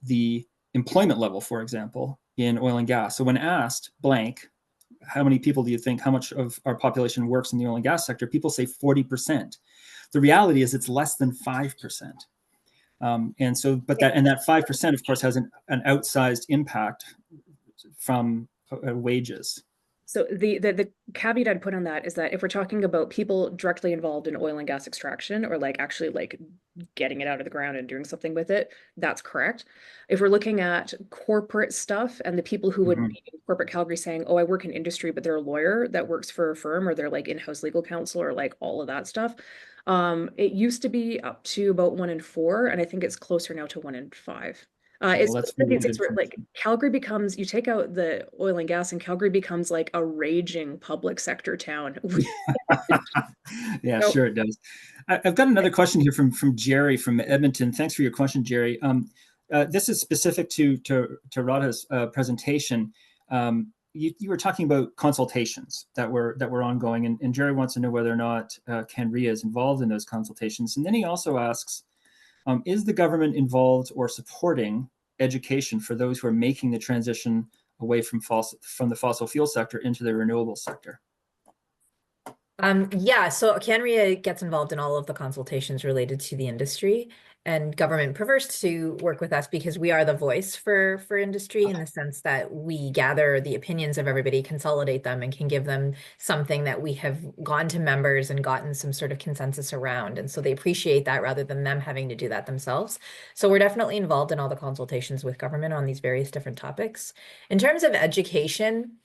the employment level, for example, in oil and gas. So when asked blank, how many people do you think, how much of our population works in the oil and gas sector? People say 40%. The reality is it's less than 5%. And so, that 5%, of course, has an outsized impact from wages. So the caveat I'd put on that is that if we're talking about people directly involved in oil and gas extraction, or like actually like getting it out of the ground and doing something with it, that's correct. If we're looking at corporate stuff and the people who would be in corporate Calgary saying, oh, I work in industry, but they're a lawyer that works for a firm, or they're like in-house legal counsel, or like all of that stuff. It used to be up to about 1 in 4, and I think it's closer now to 1 in 5. It's Well, that's really good it's like Calgary becomes, you take out the oil and gas, and Calgary becomes like a raging public sector town. Yeah, So, sure it does. I've got another question here from Jerry from Edmonton. Thanks for your question, Jerry. This is specific to Radha's presentation. You were talking about consultations that were ongoing, and Jerry wants to know whether or not CanRIA is involved in those consultations. And then he also asks, is the government involved or supporting education for those who are making the transition away from the fossil fuel sector into the renewable sector? Yeah, so CanRIA gets involved in all of the consultations related to the industry, and government prefers to work with us because we are the voice for industry, in the sense that we gather the opinions of everybody, consolidate them, and can give them something that we have gone to members and gotten some sort of consensus around. And so they appreciate that rather than them having to do that themselves. So we're definitely involved in all the consultations with government on these various different topics. In terms of education,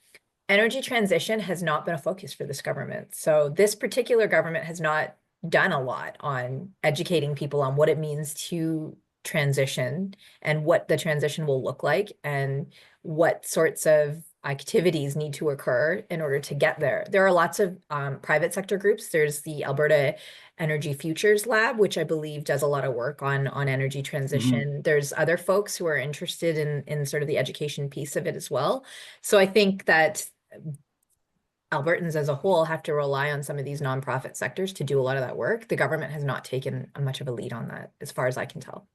energy transition has not been a focus for this government. So this particular government has not done a lot on educating people on what it means to transition and what the transition will look like and what sorts of activities need to occur in order to get there. There are lots of private sector groups. There's the Alberta Energy Futures Lab, which I believe does a lot of work on energy transition. There's other folks who are interested in sort of the education piece of it as well. So I think that Albertans as a whole have to rely on some of these nonprofit sectors to do a lot of that work. The government has not taken much of a lead on that, as far as I can tell.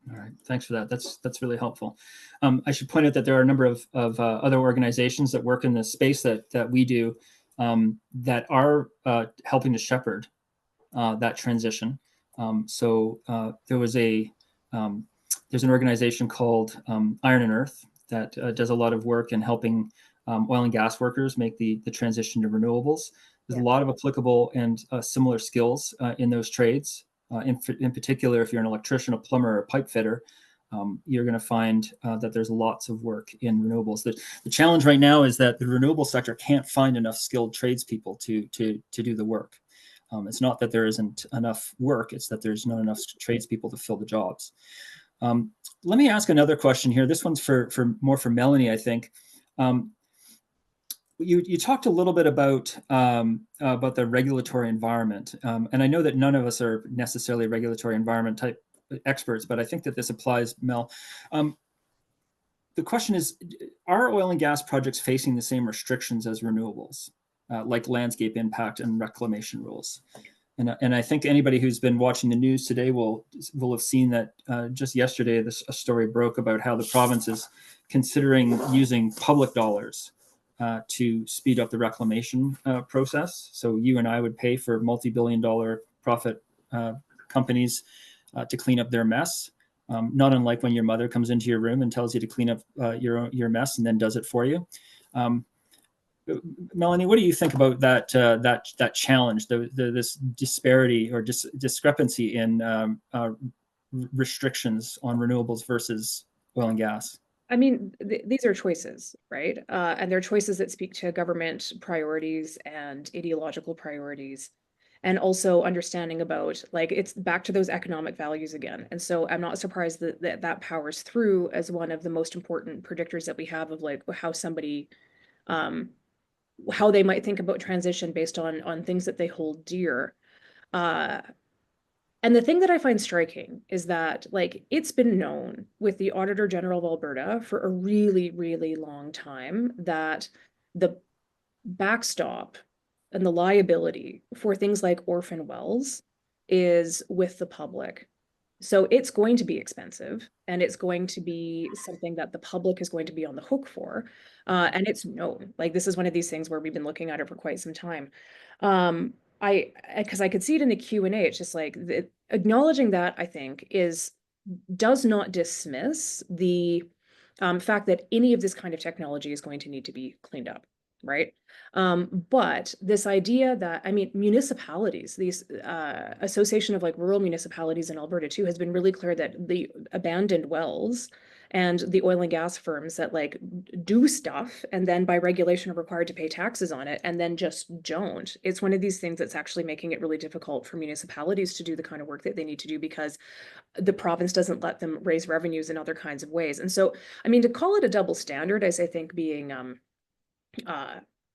All right, thanks for that. That's really helpful. I should point out that there are a number of other organizations that work in the space that we do, that are helping to shepherd that transition. So there's an organization called Iron and Earth that does a lot of work in helping oil and gas workers make the transition to renewables. There's a lot of applicable and similar skills in those trades. In particular, if you're an electrician, a plumber, or a pipe fitter, you're going to find that there's lots of work in renewables. The challenge right now is that the renewable sector can't find enough skilled tradespeople to do the work. It's not that there isn't enough work, it's that there's not enough tradespeople to fill the jobs. Let me ask another question here. This one's more for Melanie, I think. You talked a little bit about the regulatory environment, and I know that none of us are necessarily regulatory environment type experts, but I think that this applies, Mel. The question is, are oil and gas projects facing the same restrictions as renewables, like landscape impact and reclamation rules? And I think anybody who's been watching the news today will have seen that just yesterday, a story broke about how the province is considering using public dollars to speed up the reclamation process. So you and I would pay for multi-billion-dollar profit companies to clean up their mess, not unlike when your mother comes into your room and tells you to clean up your mess and then does it for you. Melanie, what do you think about that challenge, this disparity or discrepancy in restrictions on renewables versus oil and gas? I mean, these are choices, right? And they're choices that speak to government priorities and ideological priorities, and also understanding about, like, it's back to those economic values again. And so I'm not surprised that powers through as one of the most important predictors that we have of like how somebody, how they might think about transition based on things that they hold dear. And the thing that I find striking is that, like, it's been known with the Auditor General of Alberta for a really, really long time that the backstop and the liability for things like orphan wells is with the public. So it's going to be expensive, and it's going to be something that the public is going to be on the hook for. And it's known, like, this is one of these things where we've been looking at it for quite some time. Because I could see it in the Q&A, it's just like acknowledging that, I think, does not dismiss the fact that any of this kind of technology is going to need to be cleaned up, right? But this idea that, I mean, municipalities, these association of like rural municipalities in Alberta too, has been really clear that the abandoned wells and the oil and gas firms that like do stuff and then by regulation are required to pay taxes on it and then just don't. It's one of these things that's actually making it really difficult for municipalities to do the kind of work that they need to do because the province doesn't let them raise revenues in other kinds of ways. And so, I mean, to call it a double standard, I think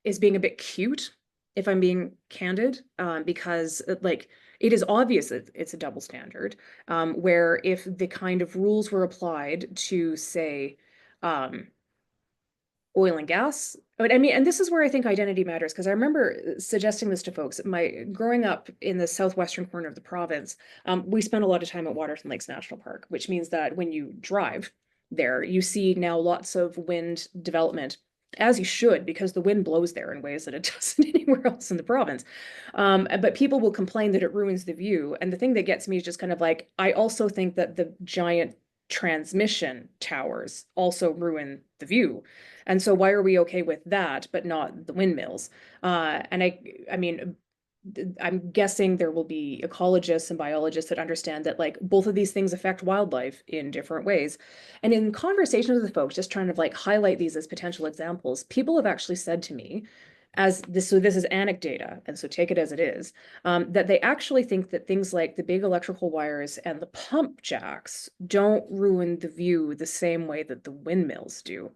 is being a bit cute, if I'm being candid, because like it is obvious that it's a double standard, where if the kind of rules were applied to, say, oil and gas, but I mean, and this is where I think identity matters, because I remember suggesting this to folks. Growing up in the southwestern corner of the province, we spent a lot of time at Waterton Lakes National Park, which means that when you drive there, you see now lots of wind development, as you should, because the wind blows there in ways that it doesn't anywhere else in the province. But people will complain that it ruins the view. And the thing that gets me is just kind of like, I also think that the giant transmission towers also ruin the view. And so why are we okay with that, but not the windmills? And I mean, I'm guessing there will be ecologists and biologists that understand that like both of these things affect wildlife in different ways. And in conversations with folks, just trying to like highlight these as potential examples, people have actually said to me, so this is anecdata, and so take it as it is, that they actually think that things like the big electrical wires and the pump jacks don't ruin the view the same way that the windmills do.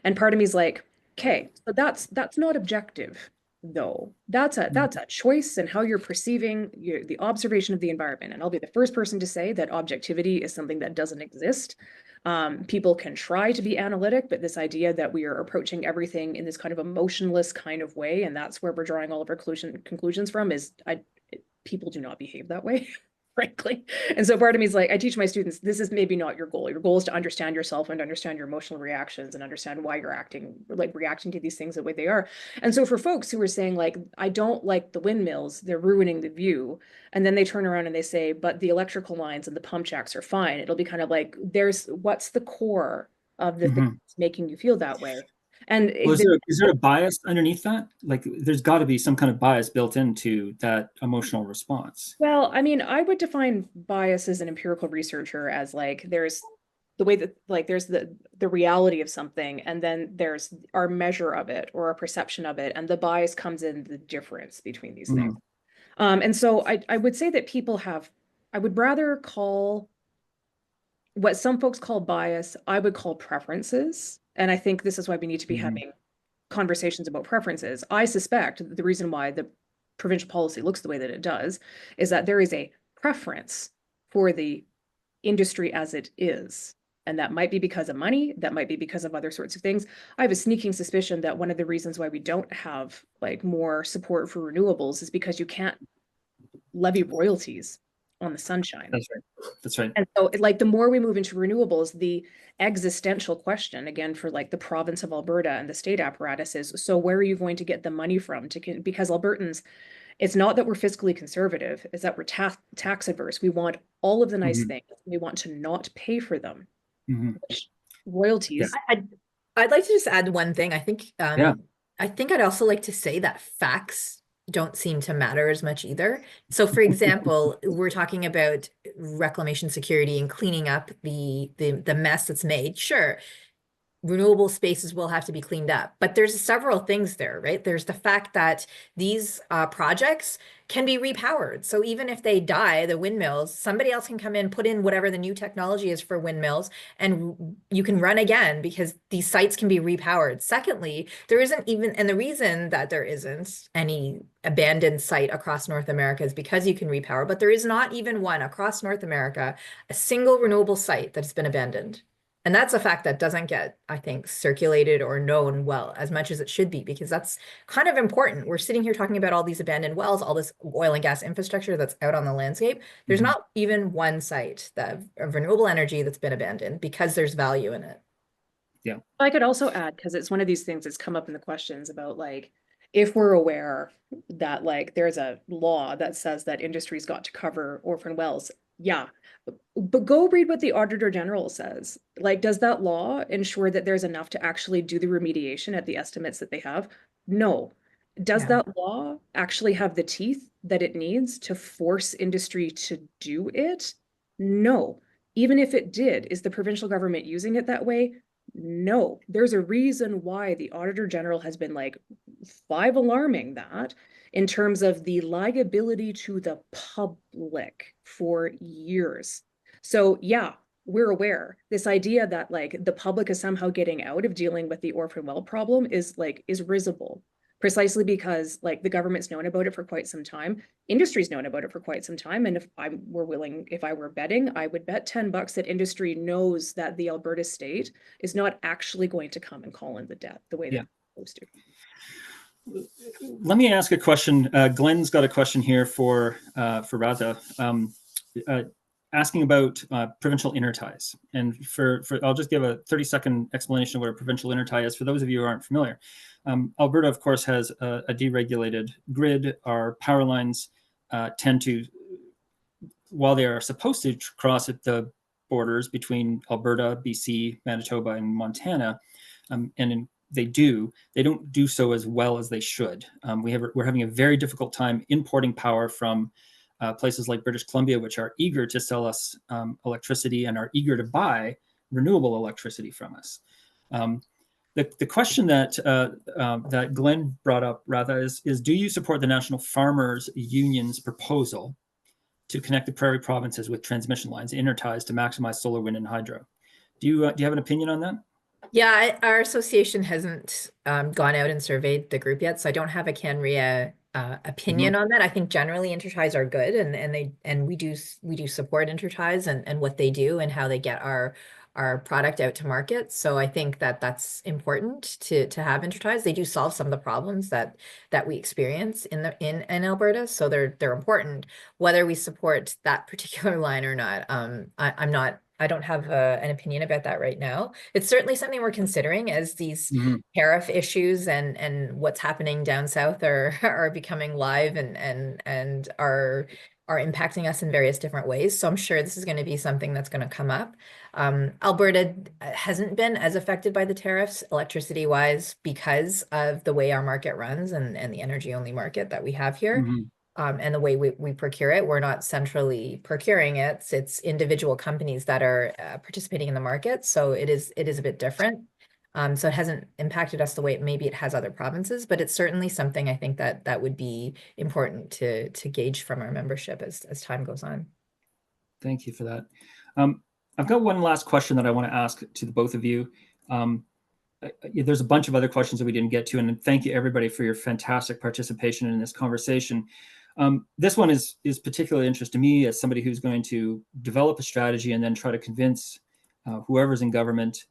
And part of me is like, okay, so that's not objective, though. That's a choice in how you're perceiving the observation of the environment. And I'll be the first person to say that objectivity is something that doesn't exist. People can try to be analytic, but this idea that we are approaching everything in this kind of emotionless kind of way, and that's where we're drawing all of our conclusions from, is people do not behave that way. Frankly. And so part of me is like, I teach my students, this is maybe not your goal. Your goal is to understand yourself and understand your emotional reactions and understand why you're reacting to these things the way they are. And so for folks who are saying like, I don't like the windmills, they're ruining the view. And then they turn around and they say, but the electrical lines and the pump jacks are fine. It'll be kind of like, what's the core of the thing that's making you feel that way? And is there a bias underneath that? Like, there's got to be some kind of bias built into that emotional response. Well, I mean, I would define bias as an empirical researcher as like there's the way that like there's the reality of something, and then there's our measure of it or our perception of it, and the bias comes in the difference between these things. And so I would say that people have, I would rather call what some folks call bias, I would call preferences. And I think this is why we need to be having conversations about preferences. I suspect the reason why the provincial policy looks the way that it does is that there is a preference for the industry as it is. And that might be because of money, that might be because of other sorts of things. I have a sneaking suspicion that one of the reasons why we don't have like more support for renewables is because you can't levy royalties on the sunshine. That's right. That's right. And so like the more we move into renewables, the existential question again for like the province of Alberta and the state apparatus is, so where are you going to get the money from to, because Albertans, it's not that we're fiscally conservative, it's that we're tax adverse. We want all of the nice things. We want to not pay for them. Royalties. I'd like to just add one thing. I think Yeah. I think I'd also like to say that facts don't seem to matter as much either. So for example, we're talking about reclamation security and cleaning up the mess that's made. Sure, renewable spaces will have to be cleaned up, but there's several things there, right? There's the fact that these projects can be repowered. So even if they die, the windmills, somebody else can come in, put in whatever the new technology is for windmills, and you can run again because these sites can be repowered. Secondly, there isn't even, and the reason that there isn't any abandoned site across North America is because you can repower, but there is not even one across North America, a single renewable site that has been abandoned. And that's a fact that doesn't get, I think, circulated or known well as much as it should be, because that's kind of important. We're sitting here talking about all these abandoned wells, all this oil and gas infrastructure that's out on the landscape. There's not even one site of renewable energy that's been abandoned because there's value in it. Yeah. I could also add, because it's one of these things that's come up in the questions about like, if we're aware that like there's a law that says that industry's got to cover orphan wells, yeah, but go read what the Auditor General says. Like, does that law ensure that there's enough to actually do the remediation at the estimates that they have? No. Does that law actually have the teeth that it needs to force industry to do it? No. Even if it did, is the provincial government using it that way? No. There's a reason why the Auditor General has been like alarming that in terms of the liability to the public for years. So yeah, we're aware. This idea that like the public is somehow getting out of dealing with the orphan well problem is risible, precisely because like the government's known about it for quite some time. Industry's known about it for quite some time. And if I were betting, I would bet $10 that industry knows that the Alberta state is not actually going to come and call in the debt the way that it's supposed to. Let me ask a question. Glenn's got a question here for Radha, asking about provincial interties. And for I'll just give a 30-second explanation of what a provincial intertie is for those of you who aren't familiar. Alberta, of course, has a deregulated grid. Our power lines tend to, while they are supposed to cross at the borders between Alberta, BC, Manitoba, and Montana, they don't do so as well as they should. We're having a very difficult time importing power from places like British Columbia, which are eager to sell us electricity and are eager to buy renewable electricity from us. The question that Glenn brought up, Radha, is do you support the National Farmers Union's proposal to connect the prairie provinces with transmission lines, interties, to maximize solar, wind, and hydro? Do you have an opinion on that? Yeah, our association hasn't gone out and surveyed the group yet, so I don't have a CanRIA opinion on that. I think generally interties are good, and we do support interties and what they do and how they get our product out to market. So I think that that's important to have interties. They do solve some of the problems that we experience in Alberta, so they're important. Whether we support that particular line or not, I don't have an opinion about that right now. It's certainly something we're considering as these tariff issues and what's happening down south are becoming live and are impacting us in various different ways. So I'm sure this is going to be something that's going to come up. Alberta hasn't been as affected by the tariffs electricity wise because of the way our market runs and the energy only market that we have here. and the way we procure it. We're not centrally procuring it. It's individual companies that are participating in the market. So it is a bit different. So it hasn't impacted us the way maybe it has other provinces, but it's certainly something I think that would be important to gauge from our membership as time goes on. Thank you for that. I've got one last question that I want to ask to the both of you. There's a bunch of other questions that we didn't get to, and thank you everybody for your fantastic participation in this conversation. This one is particularly interesting to me as somebody who's going to develop a strategy and then try to convince whoever's in government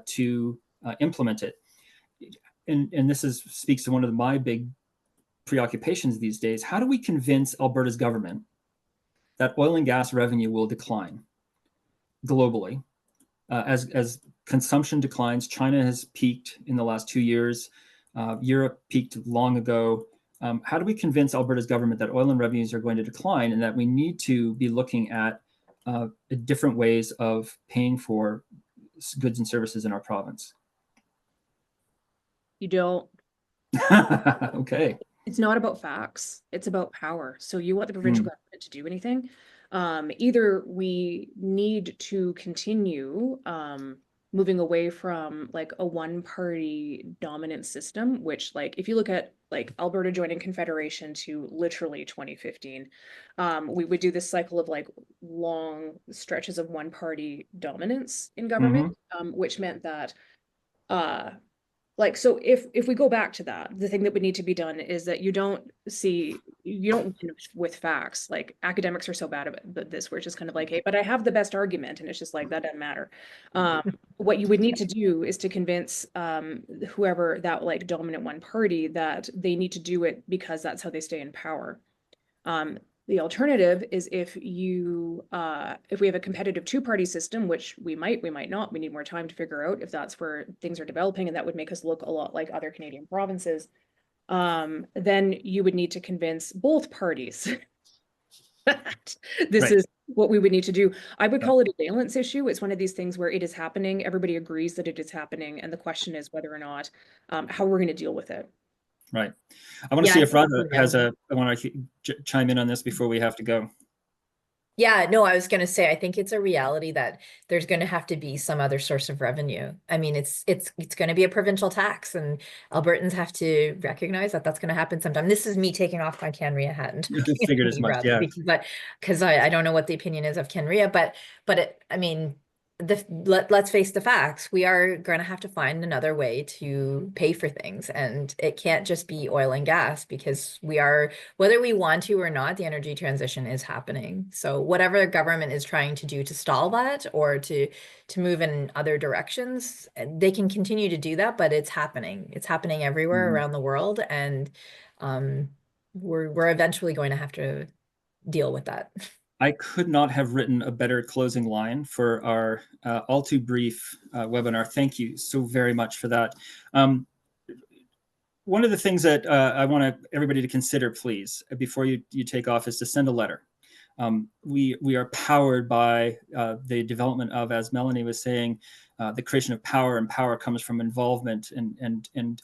to implement it. And this speaks to one of my big preoccupations these days. How do we convince Alberta's government that oil and gas revenue will decline globally as consumption declines? China has peaked in the last 2 years. Europe peaked long ago. How do we convince Alberta's government that oil and revenues are going to decline and that we need to be looking at different ways of paying for goods and services in our province? You don't. Okay. It's not about facts. It's about power. So you want the provincial government to do anything? Either we need to continue moving away from like a one-party dominant system, which like if you look at like Alberta joining Confederation to literally 2015, we would do this cycle of like long stretches of one-party dominance in government, which meant that like, so if we go back to that, the thing that would need to be done is that you don't win with facts. Like academics are so bad about this, where it's just kind of like, hey, but I have the best argument, and it's just like, that doesn't matter. What you would need to do is to convince whoever that like dominant one party that they need to do it because that's how they stay in power. The alternative is if we have a competitive two-party system, which we might not, we need more time to figure out if that's where things are developing, and that would make us look a lot like other Canadian provinces. Then you would need to convince both parties that this is what we would need to do. I would call it a valence issue. It's one of these things where it is happening. Everybody agrees that it is happening. And the question is whether or not, how we're going to deal with it. Right. I want to see if Radha I want to chime in on this before we have to go. Yeah, no, I was going to say, I think it's a reality that there's going to have to be some other source of revenue. I mean, it's going to be a provincial tax, and Albertans have to recognize that that's going to happen sometime. This is me taking off my CanRIA hat and figured as much, yeah. But because I don't know what the opinion is of CanRIA, but I mean, let's face the facts. We are going to have to find another way to pay for things, and it can't just be oil and gas, because whether we want to or not, the energy transition is happening. So whatever the government is trying to do to stall that or to move in other directions, they can continue to do that, but it's happening. It's happening everywhere around the world, and we're eventually going to have to deal with that. I could not have written a better closing line for our all too brief webinar. Thank you so very much for that. One of the things that I want everybody to consider, please, before you take off, is to send a letter. We are powered by the development of, as Melanie was saying, the creation of power, and power comes from involvement and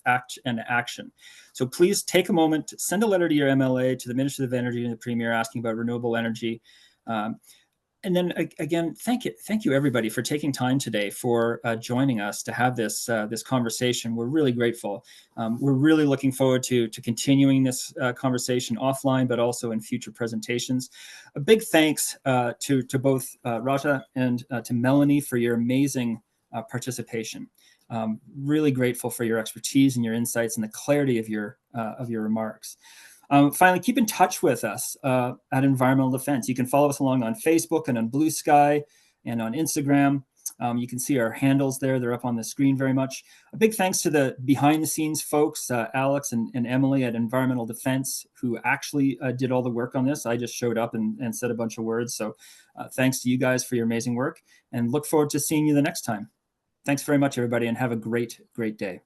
action. So please take a moment, send a letter to your MLA, to the Minister of Energy and the Premier, asking about renewable energy. And then again, thank you everybody for taking time today for joining us to have this conversation. We're really grateful. We're really looking forward to continuing this conversation offline, but also in future presentations. A big thanks to both Radha and to Melanie for your amazing participation. Really grateful for your expertise and your insights and the clarity of your remarks. Finally, keep in touch with us at Environmental Defense. You can follow us along on Facebook and on Blue Sky and on Instagram. You can see our handles there. They're up on the screen very much. A big thanks to the behind the scenes folks, Alex and Emily at Environmental Defense, who actually did all the work on this. I just showed up and said a bunch of words. So thanks to you guys for your amazing work, and look forward to seeing you the next time. Thanks very much, everybody, and have a great, great day.